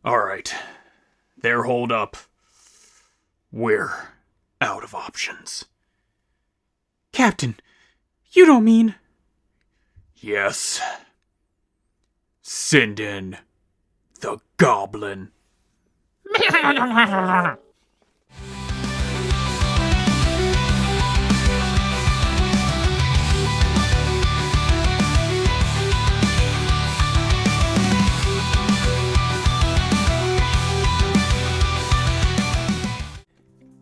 Alright. There, hold up. We're out of options. Captain, you don't mean... Yes. Send in the goblin.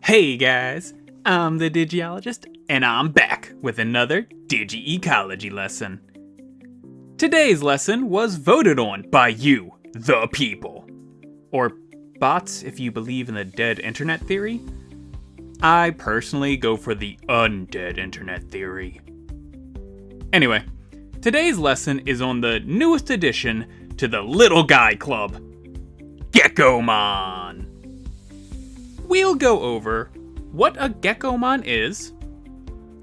Hey guys, I'm the Digi-ologist, and I'm back with another Digi-ecology lesson. Today's lesson was voted on by you, the people. Or bots, if you believe in the dead internet theory. I personally go for the undead internet theory. Anyway, today's lesson is on the newest addition to the Little Guy Club, Gekkomon. We'll go over what a Gekkomon is,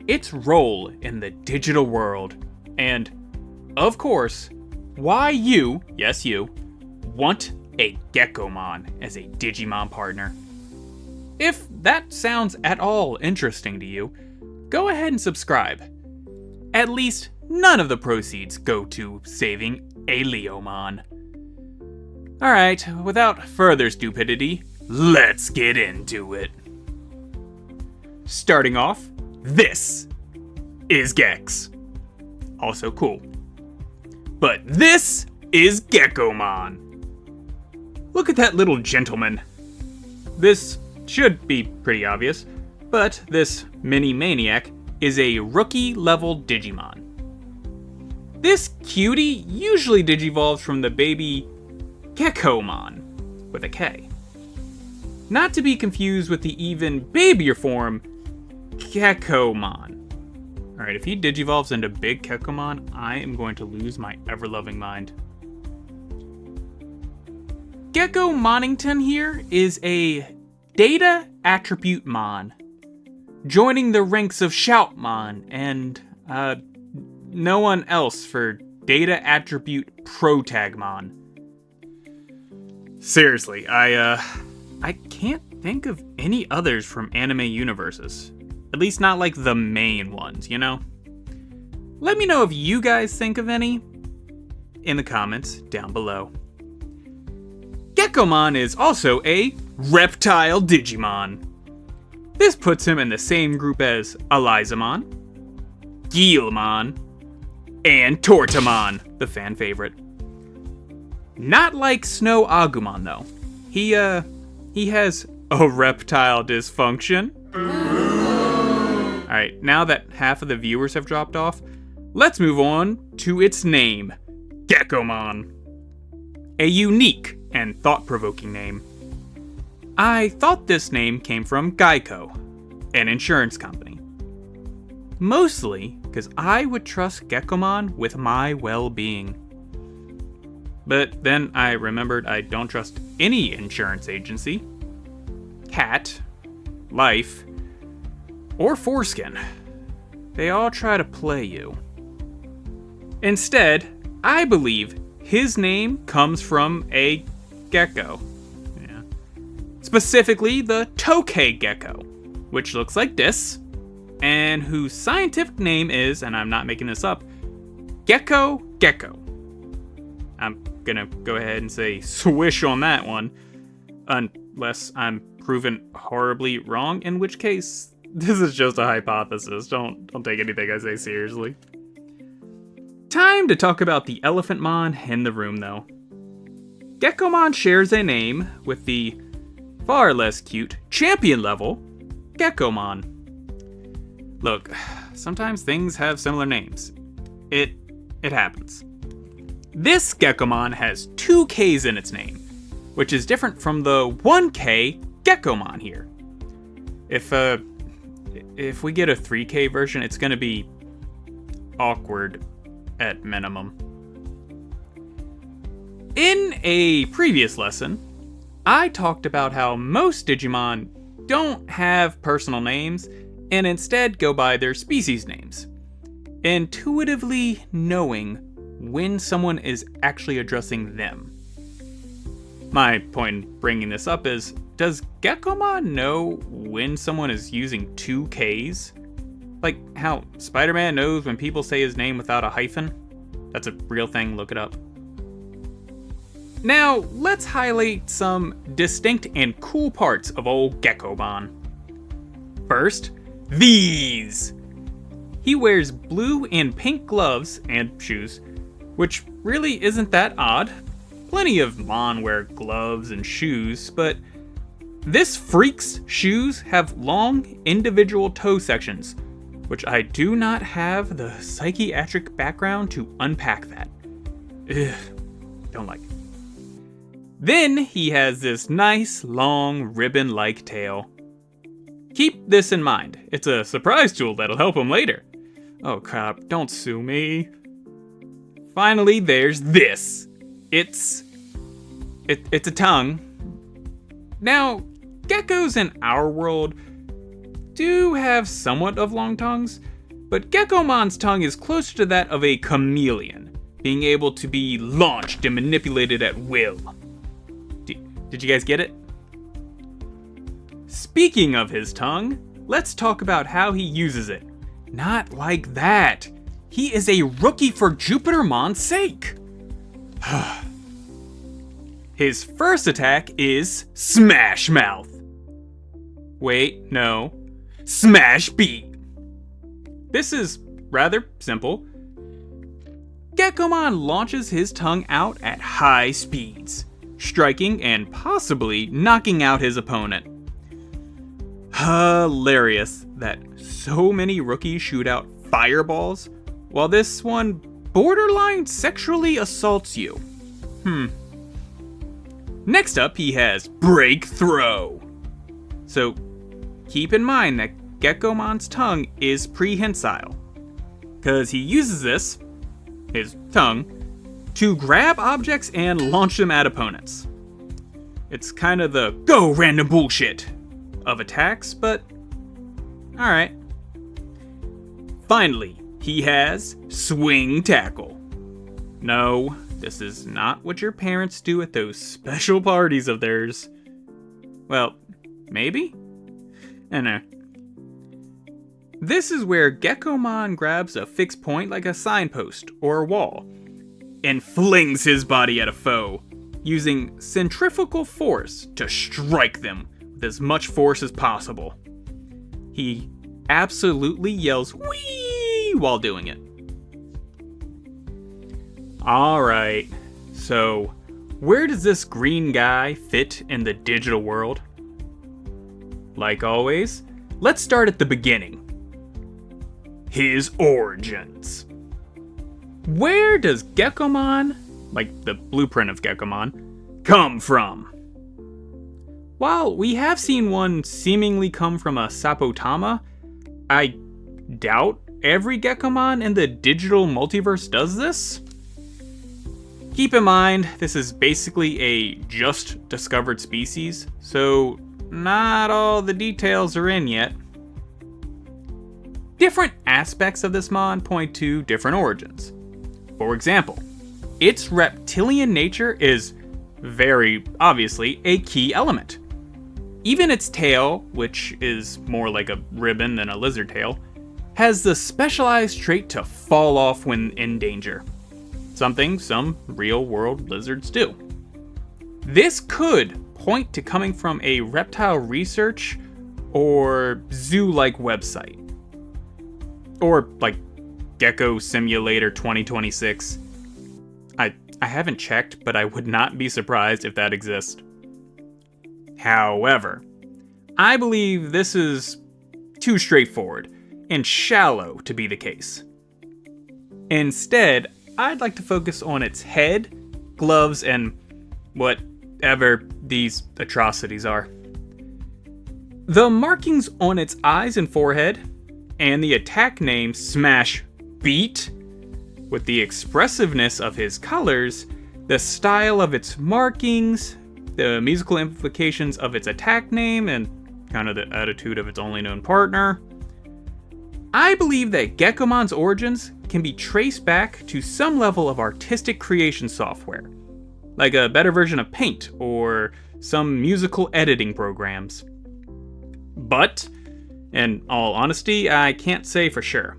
its role in the digital world, and, of course, why you, yes you, want a Gekkomon as a Digimon partner. If that sounds at all interesting to you, go ahead and subscribe. At least none of the proceeds go to saving a Leomon. Alright, without further stupidity, let's get into it. Starting off, this is Gex. Also cool. But this is Gekkomon. Look at that little gentleman. This should be pretty obvious, but this mini maniac is a rookie level Digimon. This cutie usually digivolves from the baby Gekkomon with a K. Not to be confused with the even babier form, Gekkomon. Alright, if he digivolves into Big Gekkomon, I am going to lose my ever-loving mind. Gekkomonington here is a data attribute mon, joining the ranks of Shoutmon and no one else for data attribute Protagmon. Seriously, I can't think of any others from anime universes. At least not like the main ones, you know? Let me know if you guys think of any in the comments down below. Gekkomon is also a reptile Digimon. This puts him in the same group as Elizamon, Guilmon, and Tortamon, the fan favorite. Not like Snow Agumon though. He has a reptile dysfunction. Alright, now that half of the viewers have dropped off, let's move on to its name, Gekkomon. A unique and thought-provoking name. I thought this name came from Gecko, an insurance company. Mostly because I would trust Gekkomon with my well-being. But then I remembered I don't trust any insurance agency, cat, life, or foreskin. They all try to play you. Instead, I believe his name comes from a gecko. Yeah. Specifically the Tokay gecko, which looks like this, and whose scientific name is, and I'm not making this up, Gecko. I'm gonna go ahead and say swish on that one, unless I'm proven horribly wrong, in which case this is just a hypothesis. Don't take anything I say seriously. Time to talk about the Elephantmon in the room though. Gekkomon shares a name with the far less cute champion level Gekkomon. Look, sometimes things have similar names. It happens. This Gekkomon has 2 Ks in its name, which is different from the 1K Gekkomon here. If we get a 3K version, it's gonna be awkward at minimum. In a previous lesson, I talked about how most Digimon don't have personal names and instead go by their species names, intuitively knowing when someone is actually addressing them. My point in bringing this up is, does Gekkomon know when someone is using two Ks? Like how Spider-Man knows when people say his name without a hyphen? That's a real thing, look it up. Now, let's highlight some distinct and cool parts of old Gekkomon. First, these! He wears blue and pink gloves and shoes, which really isn't that odd. Plenty of Mon wear gloves and shoes, but this freak's shoes have long individual toe sections, which I do not have the psychiatric background to unpack that. Ugh, don't like it. Then he has this nice, long, ribbon-like tail. Keep this in mind. It's a surprise tool that'll help him later. Oh crap, don't sue me. Finally, there's this. It's a tongue. Now, geckos in our world do have somewhat of long tongues, but Gekkomon's tongue is closer to that of a chameleon, being able to be launched and manipulated at will. Did you guys get it? Speaking of his tongue, let's talk about how he uses it. Not like that. He is a rookie for Jupitermon's sake. His first attack is Smash Mouth. Wait, no. Smash Beat. This is rather simple. Gekkomon launches his tongue out at high speeds, striking and possibly knocking out his opponent. Hilarious that so many rookies shoot out fireballs, while this one borderline sexually assaults you. Next up, he has Break Throw. So keep in mind that Gekkomon's tongue is prehensile, because he uses this, his tongue, to grab objects and launch them at opponents. It's kind of the go random bullshit of attacks, but alright. Finally, he has Swing Tackle. No, this is not what your parents do at those special parties of theirs. Well, maybe? I don't know. This is where Gekkomon grabs a fixed point like a signpost or a wall and flings his body at a foe, using centrifugal force to strike them with as much force as possible. He absolutely yells "wee" while doing it. Alright, so where does this green guy fit in the digital world? Like always, let's start at the beginning. His origins. Where does Gekkomon, like the blueprint of Gekkomon, come from? While we have seen one seemingly come from a Sapotama, I doubt every Gekkomon in the digital multiverse does this. Keep in mind, this is basically a just discovered species, so not all the details are in yet. Different aspects of this mon point to different origins. For example, its reptilian nature is very obviously a key element. Even its tail, which is more like a ribbon than a lizard tail, has the specialized trait to fall off when in danger. Something some real-world lizards do. This could point to coming from a reptile research or zoo-like website. Or like Gecko Simulator 2026. I haven't checked, but I would not be surprised if that exists. However, I believe this is too straightforward and shallow to be the case. Instead, I'd like to focus on its head, gloves, and whatever these atrocities are. The markings on its eyes and forehead, and the attack name Smash Beat, with the expressiveness of his colors, the style of its markings, the musical implications of its attack name, and kind of the attitude of its only known partner. I believe that Gekkomon's origins can be traced back to some level of artistic creation software, like a better version of Paint or some musical editing programs. But, in all honesty, I can't say for sure.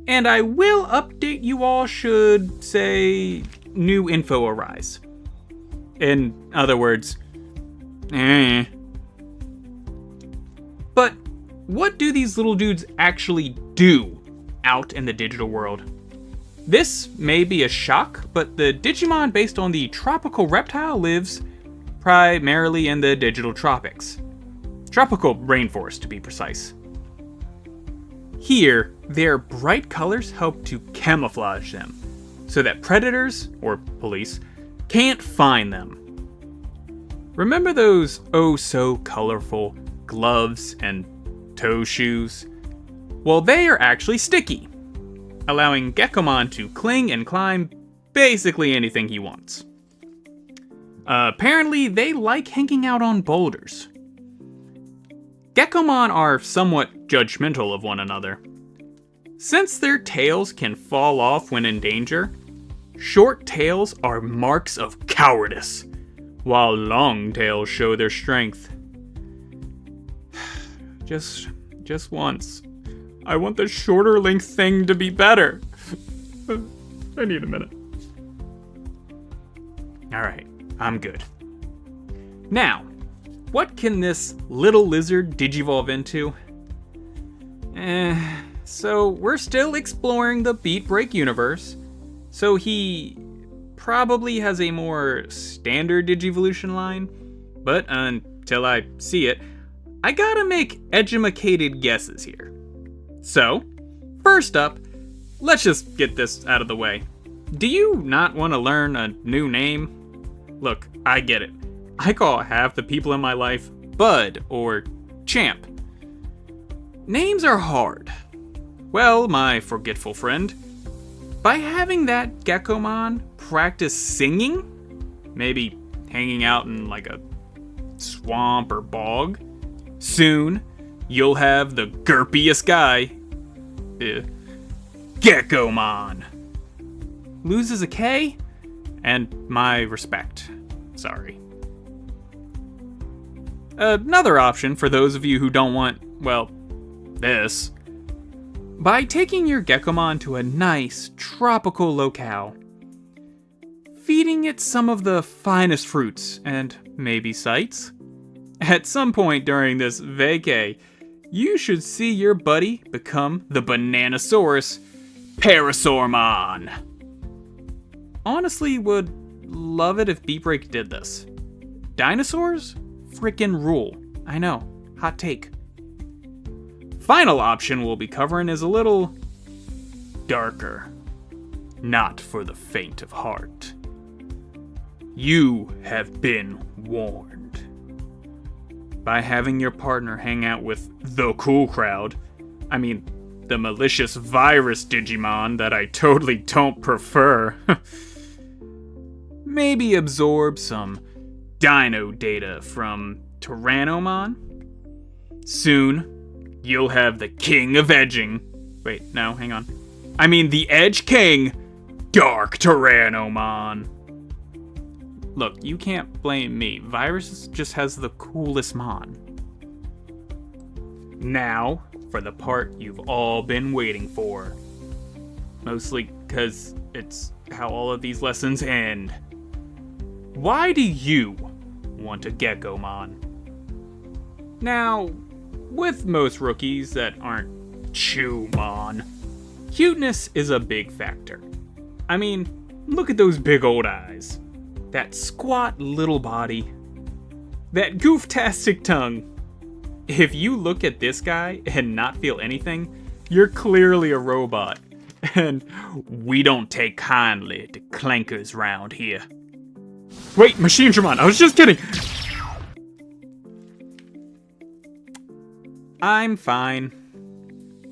And I will update you all should, say, new info arise. In other words, But what do these little dudes actually do out in the digital world? This may be a shock, but the Digimon based on the tropical reptile lives primarily in the digital tropics. Tropical rainforest, to be precise. Here, their bright colors help to camouflage them, so that predators, or police, can't find them. Remember those oh-so-colorful gloves and toe shoes? Well, they are actually sticky, allowing Gekkomon to cling and climb basically anything he wants. Apparently, they like hanging out on boulders. Gekkomon are somewhat judgmental of one another. Since their tails can fall off when in danger, short tails are marks of cowardice, while long tails show their strength. Just once. I want the shorter length thing to be better. I need a minute. Alright, I'm good. Now, what can this little lizard digivolve into? So we're still exploring the Beat Break universe, so he probably has a more standard Digivolution line, but until I see it, I gotta make edumacated guesses here. So, first up, let's just get this out of the way. Do you not want to learn a new name? Look, I get it. I call half the people in my life Bud or Champ. Names are hard. Well, my forgetful friend, by having that Gekkomon practice singing, maybe hanging out in like a swamp or bog, soon you'll have the gerpiest guy, Gekkomon. Loses a K? And my respect. Sorry. Another option for those of you who don't want, well, this. By taking your Gekkomon to a nice, tropical locale, feeding it some of the finest fruits and maybe sights. At some point during this vacay, you should see your buddy become the Bananasaurus Parasaurmon. Honestly, would love it if Beat Break did this. Dinosaurs? Frickin' rule. I know, hot take. Final option we'll be covering is a little darker. Not for the faint of heart. You have been warned. By having your partner hang out with the cool crowd, I mean, the malicious virus Digimon that I totally don't prefer, maybe absorb some dino data from Tyrannomon. Soon, you'll have the King of Edging. Wait, no, hang on. I mean the Edge King, Dark Tyrannomon. Look, you can't blame me. Virus just has the coolest mon. Now, for the part you've all been waiting for. Mostly because it's how all of these lessons end. Why do you want a Gekkomon? Now, with most rookies that aren't Chewmon, cuteness is a big factor. I mean, look at those big old eyes. That squat little body. That gooftastic tongue. If you look at this guy and not feel anything, you're clearly a robot. And we don't take kindly to clankers round here. Wait, Machine Dramon, I was just kidding! I'm fine.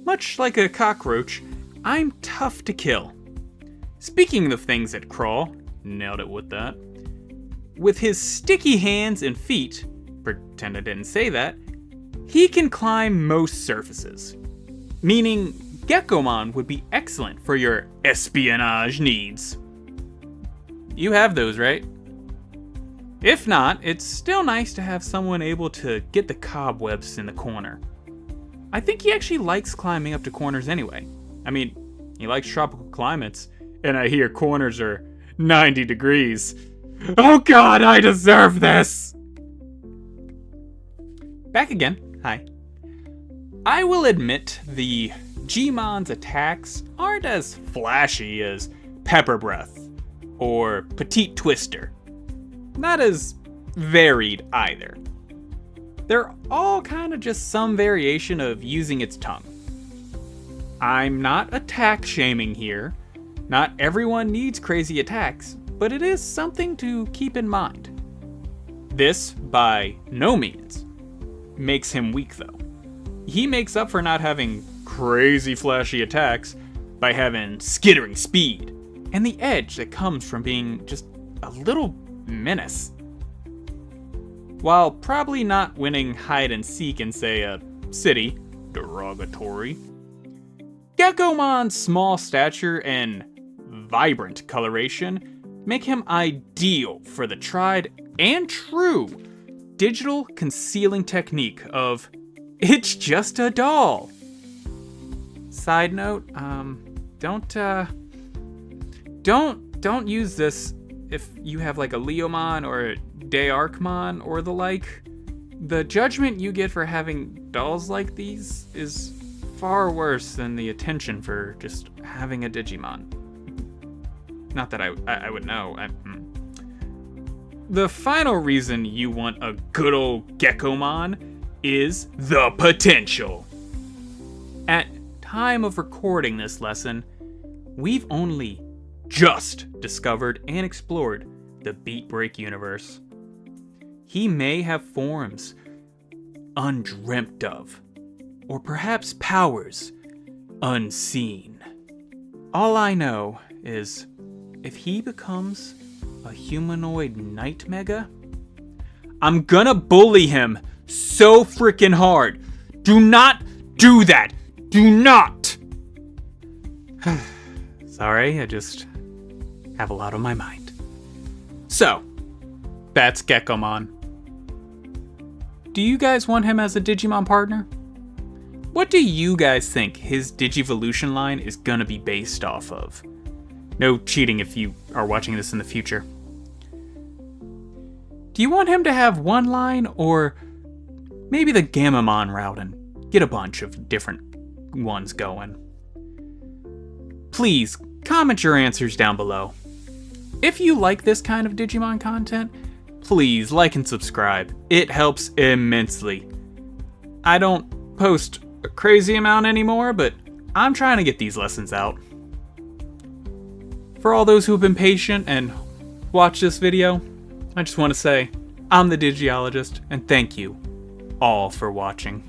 Much like a cockroach, I'm tough to kill. Speaking of things that crawl, nailed it with that. With his sticky hands and feet, pretend I didn't say that, he can climb most surfaces. Meaning, Gekkomon would be excellent for your espionage needs. You have those, right? If not, it's still nice to have someone able to get the cobwebs in the corner. I think he actually likes climbing up to corners anyway. I mean, he likes tropical climates, and I hear corners are 90 degrees. Oh god, I deserve this! Back again. Hi. I will admit the Gmon's attacks aren't as flashy as Pepper Breath or Petite Twister. Not as varied either. They're all kind of just some variation of using its tongue. I'm not attack shaming here. Not everyone needs crazy attacks, but it is something to keep in mind. This, by no means, makes him weak though. He makes up for not having crazy flashy attacks by having skittering speed and the edge that comes from being just a little menace. While probably not winning hide and seek in, say, a city, derogatory, Gekkomon's small stature and vibrant coloration make him ideal for the tried and true digital concealing technique of "it's just a doll." Side note, don't use this if you have like a Leomon or a Dearkmon or the like. The judgment you get for having dolls like these is far worse than the attention for just having a Digimon. Not that I would know. The final reason you want a good old Gekkomon is the potential. At time of recording this lesson, we've only just discovered and explored the Beat Break universe. He may have forms undreamt of, or perhaps powers unseen. All I know is if he becomes a humanoid night mega, I'm gonna bully him so freaking hard. Do not do that. Do not. Sorry, I just have a lot on my mind. So, that's Gekkomon. Do you guys want him as a Digimon partner? What do you guys think his Digivolution line is gonna be based off of? No cheating if you are watching this in the future. Do you want him to have one line, or maybe the Gammamon route and get a bunch of different ones going? Please, comment your answers down below. If you like this kind of Digimon content, please like and subscribe. It helps immensely. I don't post a crazy amount anymore, but I'm trying to get these lessons out. For all those who have been patient and watched this video, I just want to say I'm the Digi-ologist, and thank you all for watching.